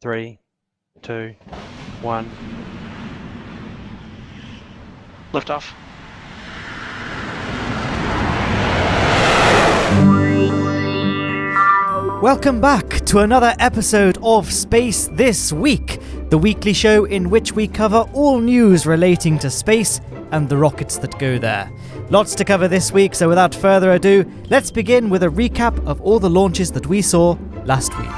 3, 2, 1. Liftoff. Welcome back to another episode of Space This Week, the weekly show in which we cover all news relating to space and the rockets that go there. Lots to cover this week, so without further ado, let's begin with a recap of all the launches that we saw last week.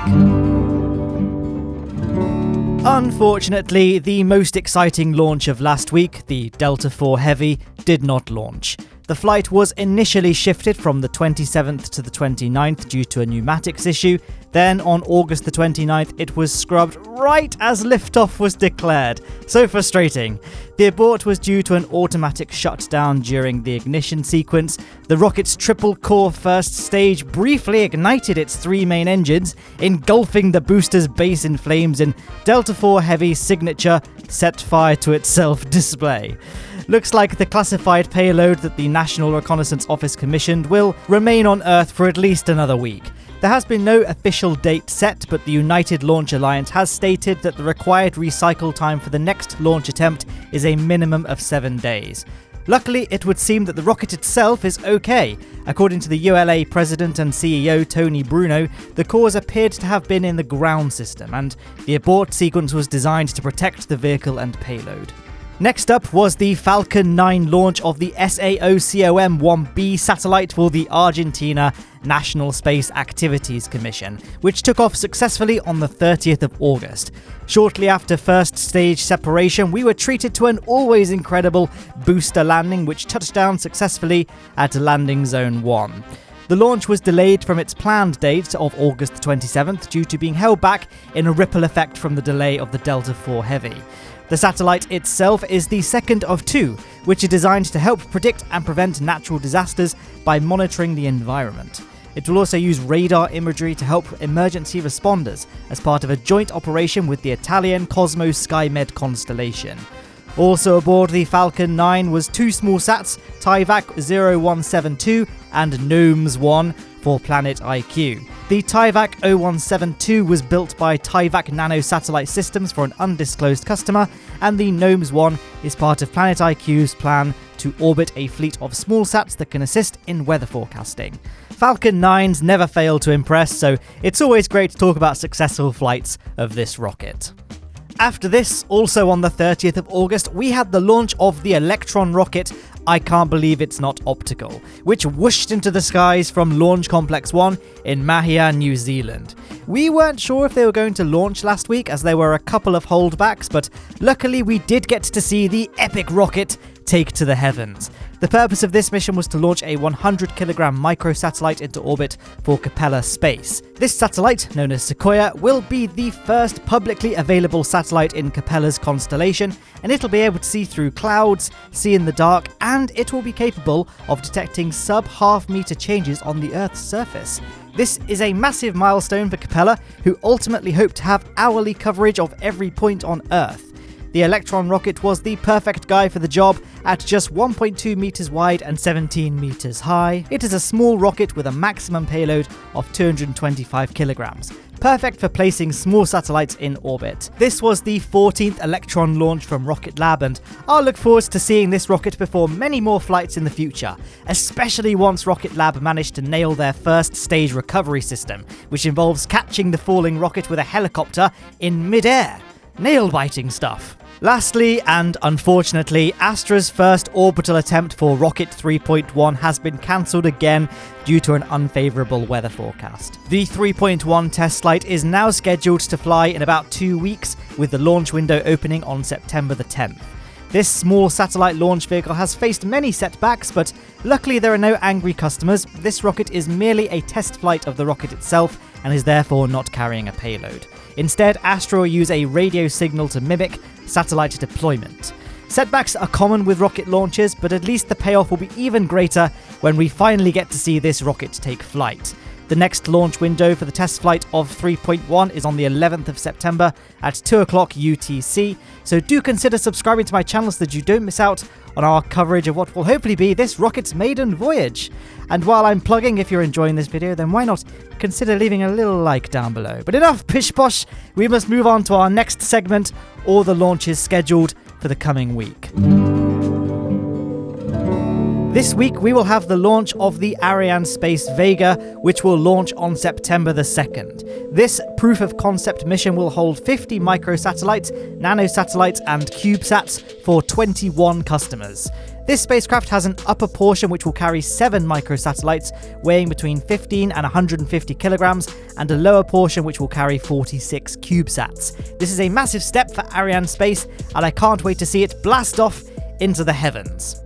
Unfortunately, the most exciting launch of last week, the Delta IV Heavy, did not launch. The flight was initially shifted from the 27th to the 29th due to a pneumatics issue. Then on August the 29th, it was scrubbed right as liftoff was declared. So frustrating. The abort was due to an automatic shutdown during the ignition sequence. The rocket's triple-core first stage briefly ignited its three main engines, engulfing the booster's base in flames in Delta IV Heavy's signature set fire to itself display. Looks like the classified payload that the National Reconnaissance Office commissioned will remain on Earth for at least another week. There has been no official date set, but the United Launch Alliance has stated that the required recycle time for the next launch attempt is a minimum of 7 days. Luckily, it would seem that the rocket itself is okay. According to the ULA president and CEO Tony Bruno, the cause appeared to have been in the ground system, and the abort sequence was designed to protect the vehicle and payload. Next up was the Falcon 9 launch of the SAOCOM-1B satellite for the Argentina National Space Activities Commission, which took off successfully on the 30th of August. Shortly after first stage separation, we were treated to an always incredible booster landing, which touched down successfully at Landing Zone 1. The launch was delayed from its planned date of August 27th due to being held back in a ripple effect from the delay of the Delta IV Heavy. The satellite itself is the second of two, which are designed to help predict and prevent natural disasters by monitoring the environment. It will also use radar imagery to help emergency responders as part of a joint operation with the Italian Cosmos SkyMed constellation. Also aboard the Falcon 9 was two small sats, TIVAC 0172 and GNOMES 1 for Planet IQ. The TIVAC 0172 was built by TIVAC Nano Satellite Systems for an undisclosed customer, and the GNOMES 1 is part of Planet IQ's plan to orbit a fleet of small sats that can assist in weather forecasting. Falcon 9s never fail to impress, so it's always great to talk about successful flights of this rocket. After this, also on the 30th of August, we had the launch of the Electron rocket, I Can't Believe It's Not Optical, which whooshed into the skies from Launch Complex 1 in Mahia, New Zealand. We weren't sure if they were going to launch last week as there were a couple of holdbacks, but luckily we did get to see the epic rocket take to the heavens. The purpose of this mission was to launch a 100-kilogram microsatellite into orbit for Capella Space. This satellite, known as Sequoia, will be the first publicly available satellite in Capella's constellation, and it'll be able to see through clouds, see in the dark, and it will be capable of detecting sub-half-meter changes on the Earth's surface. This is a massive milestone for Capella, who ultimately hope to have hourly coverage of every point on Earth. The Electron rocket was the perfect guy for the job at just 1.2 meters wide and 17 meters high. It is a small rocket with a maximum payload of 225 kilograms. Perfect for placing small satellites in orbit. This was the 14th Electron launch from Rocket Lab, and I'll look forward to seeing this rocket perform many more flights in the future, especially once Rocket Lab managed to nail their first stage recovery system, which involves catching the falling rocket with a helicopter in mid-air. Nail-biting stuff. Lastly, and unfortunately, Astra's first orbital attempt for Rocket 3.1 has been cancelled again due to an unfavourable weather forecast. The 3.1 test flight is now scheduled to fly in about 2 weeks, with the launch window opening on September the 10th. This small satellite launch vehicle has faced many setbacks, but luckily there are no angry customers. This rocket is merely a test flight of the rocket itself and is therefore not carrying a payload. Instead, Astra will use a radio signal to mimic satellite deployment. Setbacks are common with rocket launches, but at least the payoff will be even greater when we finally get to see this rocket take flight. The next launch window for the test flight of 3.1 is on the 11th of September at 2 o'clock UTC, so do consider subscribing to my channel so that you don't miss out on our coverage of what will hopefully be this rocket's maiden voyage. And while I'm plugging, if you're enjoying this video, then why not consider leaving a little like down below. But enough pish posh, we must move on to our next segment, all the launches scheduled for the coming week. This week we will have the launch of the Arianespace Vega, which will launch on September the 2nd. This proof of concept mission will hold 50 microsatellites, nanosatellites and CubeSats for 21 customers. This spacecraft has an upper portion which will carry 7 microsatellites weighing between 15 and 150 kilograms, and a lower portion which will carry 46 CubeSats. This is a massive step for Arianespace, and I can't wait to see it blast off into the heavens.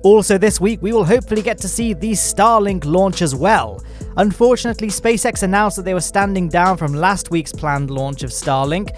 Also this week, we will hopefully get to see the Starlink launch as well. Unfortunately, SpaceX announced that they were standing down from last week's planned launch of Starlink.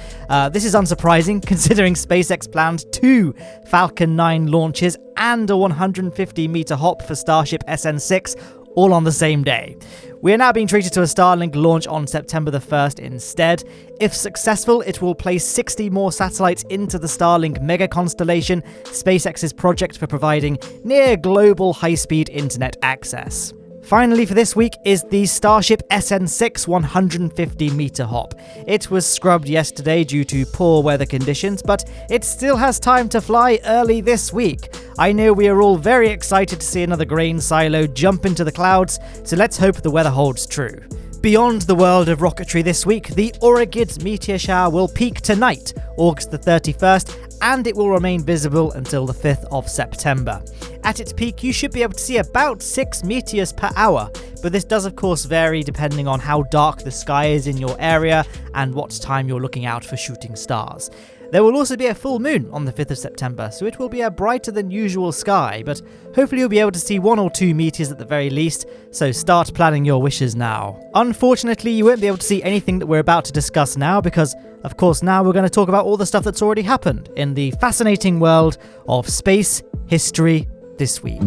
This is unsurprising, considering SpaceX planned 2 Falcon 9 launches and a 150-meter hop for Starship SN6, all on the same day. We are now being treated to a Starlink launch on September the 1st instead. If successful, it will place 60 more satellites into the Starlink mega constellation, SpaceX's project for providing near global high-speed internet access. Finally for this week is the Starship SN6 150-meter hop. It was scrubbed yesterday due to poor weather conditions, but it still has time to fly early this week. I know we are all very excited to see another grain silo jump into the clouds, so let's hope the weather holds true. Beyond the world of rocketry this week, the Aurigid meteor shower will peak tonight, August the 31st, and it will remain visible until the 5th of September. At its peak, you should be able to see about 6 meteors per hour, but this does of course vary depending on how dark the sky is in your area and what time you're looking out for shooting stars. There will also be a full moon on the 5th of September, so it will be a brighter than usual sky, but hopefully you'll be able to see 1 or 2 meteors at the very least, so start planning your wishes now. Unfortunately, you won't be able to see anything that we're about to discuss now because, of course, now we're going to talk about all the stuff that's already happened in the fascinating world of space history this week.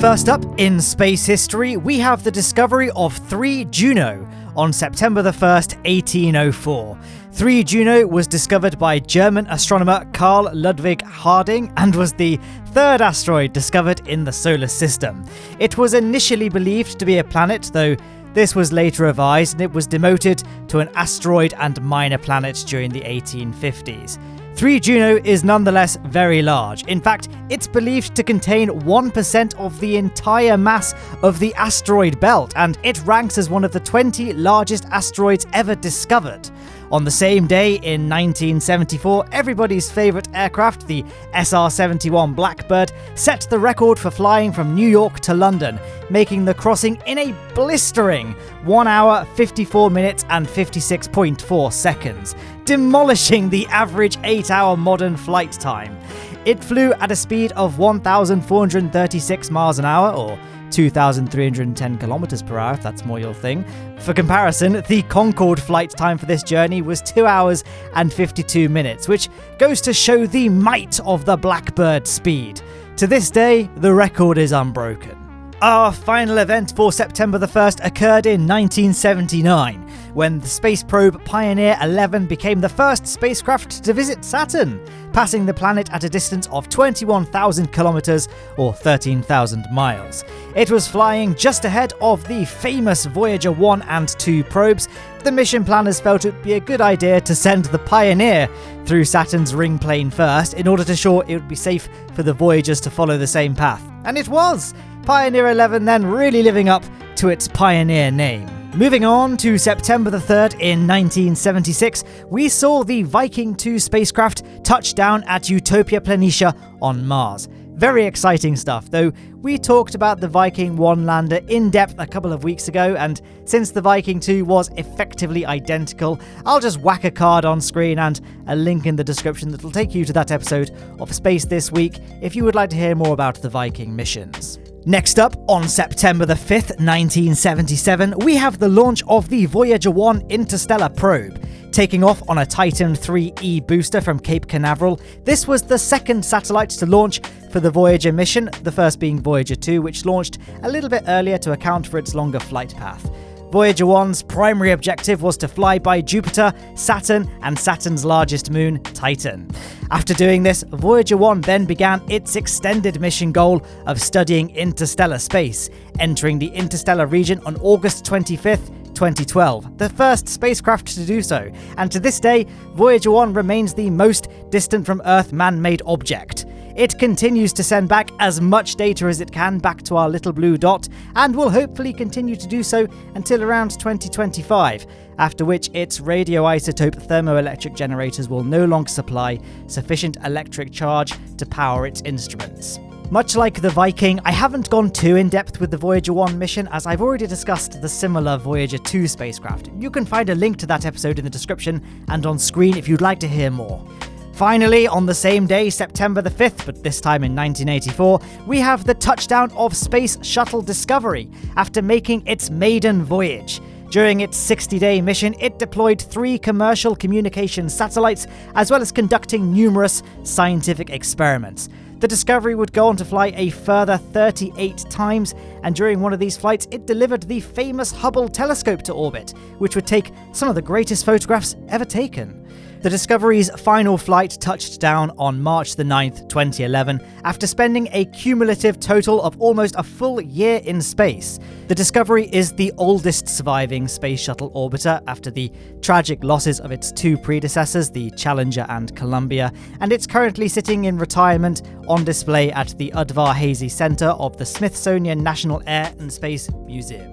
First up, in space history, we have the discovery of 3 Juno on September the 1st, 1804. 3 Juno was discovered by German astronomer Carl Ludwig Harding and was the 3rd asteroid discovered in the solar system. It was initially believed to be a planet, though this was later revised and it was demoted to an asteroid and minor planet during the 1850s. 3 Juno is nonetheless very large. In fact, it's believed to contain 1% of the entire mass of the asteroid belt, and it ranks as one of the 20 largest asteroids ever discovered. On the same day in 1974, everybody's favourite aircraft, the SR-71 Blackbird, set the record for flying from New York to London, making the crossing in a blistering 1 hour, 54 minutes and 56.4 seconds, demolishing the average 8-hour modern flight time. It flew at a speed of 1,436 miles an hour, or 2,310 kilometers per hour, if that's more your thing. For comparison, the Concorde flight time for this journey was 2 hours and 52 minutes, which goes to show the might of the Blackbird speed. To this day, the record is unbroken. Our final event for September the 1st occurred in 1979, when the space probe Pioneer 11 became the first spacecraft to visit Saturn, passing the planet at a distance of 21,000 kilometers or 13,000 miles. It was flying just ahead of the famous Voyager 1 and 2 probes. The mission planners felt it would be a good idea to send the Pioneer through Saturn's ring plane first in order to ensure it would be safe for the Voyagers to follow the same path. And it was! Pioneer 11 then really living up to its Pioneer name. Moving on to September the 3rd in 1976, we saw the Viking 2 spacecraft touch down at Utopia Planitia on Mars. Very exciting stuff, though we talked about the Viking 1 lander in depth a couple of weeks ago, and since the Viking 2 was effectively identical, I'll just whack a card on screen and a link in the description that will take you to that episode of Space This Week if you would like to hear more about the Viking missions. Next up, on September the 5th, 1977, we have the launch of the Voyager 1 interstellar probe. Taking off on a Titan IIIe booster from Cape Canaveral, this was the second satellite to launch for the Voyager mission, the first being Voyager 2, which launched a little bit earlier to account for its longer flight path. Voyager 1's primary objective was to fly by Jupiter, Saturn, and Saturn's largest moon, Titan. After doing this, Voyager 1 then began its extended mission goal of studying interstellar space, entering the interstellar region on August 25th, 2012, the first spacecraft to do so, and to this day, Voyager 1 remains the most distant from Earth man-made object. It continues to send back as much data as it can back to our little blue dot, and will hopefully continue to do so until around 2025, after which its radioisotope thermoelectric generators will no longer supply sufficient electric charge to power its instruments. Much like the Viking, I haven't gone too in-depth with the Voyager 1 mission, as I've already discussed the similar Voyager 2 spacecraft. You can find a link to that episode in the description and on screen if you'd like to hear more. Finally, on the same day, September the 5th, but this time in 1984, we have the touchdown of Space Shuttle Discovery after making its maiden voyage. During its 60-day mission, it deployed 3 commercial communications satellites, as well as conducting numerous scientific experiments. The Discovery would go on to fly a further 38 times, and during one of these flights, it delivered the famous Hubble telescope to orbit, which would take some of the greatest photographs ever taken. The Discovery's final flight touched down on March the 9th, 2011, after spending a cumulative total of almost a full year in space. The Discovery is the oldest surviving space shuttle orbiter after the tragic losses of its 2 predecessors, the Challenger and Columbia, and it's currently sitting in retirement on display at the Udvar-Hazy Center of the Smithsonian National Air and Space Museum.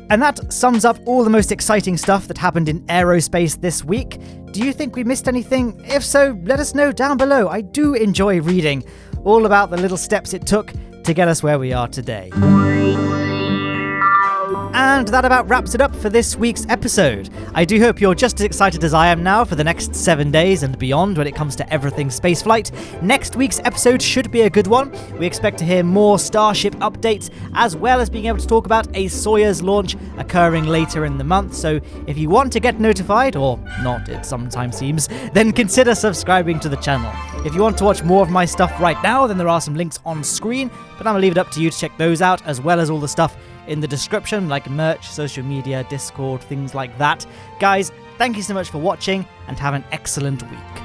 And that sums up all the most exciting stuff that happened in aerospace this week. Do you think we missed anything? If so, let us know down below. I do enjoy reading all about the little steps it took to get us where we are today. And that about wraps it up for this week's episode. I do hope you're just as excited as I am now for the next 7 days and beyond when it comes to everything spaceflight. Next week's episode should be a good one. We expect to hear more Starship updates, as well as being able to talk about a Soyuz launch occurring later in the month. So if you want to get notified, or not, it sometimes seems, then consider subscribing to the channel. If you want to watch more of my stuff right now, then there are some links on screen, but I'm going to leave it up to you to check those out, as well as all the stuff in the description, like merch, social media, Discord, things like that. Guys, thank you so much for watching, and have an excellent week.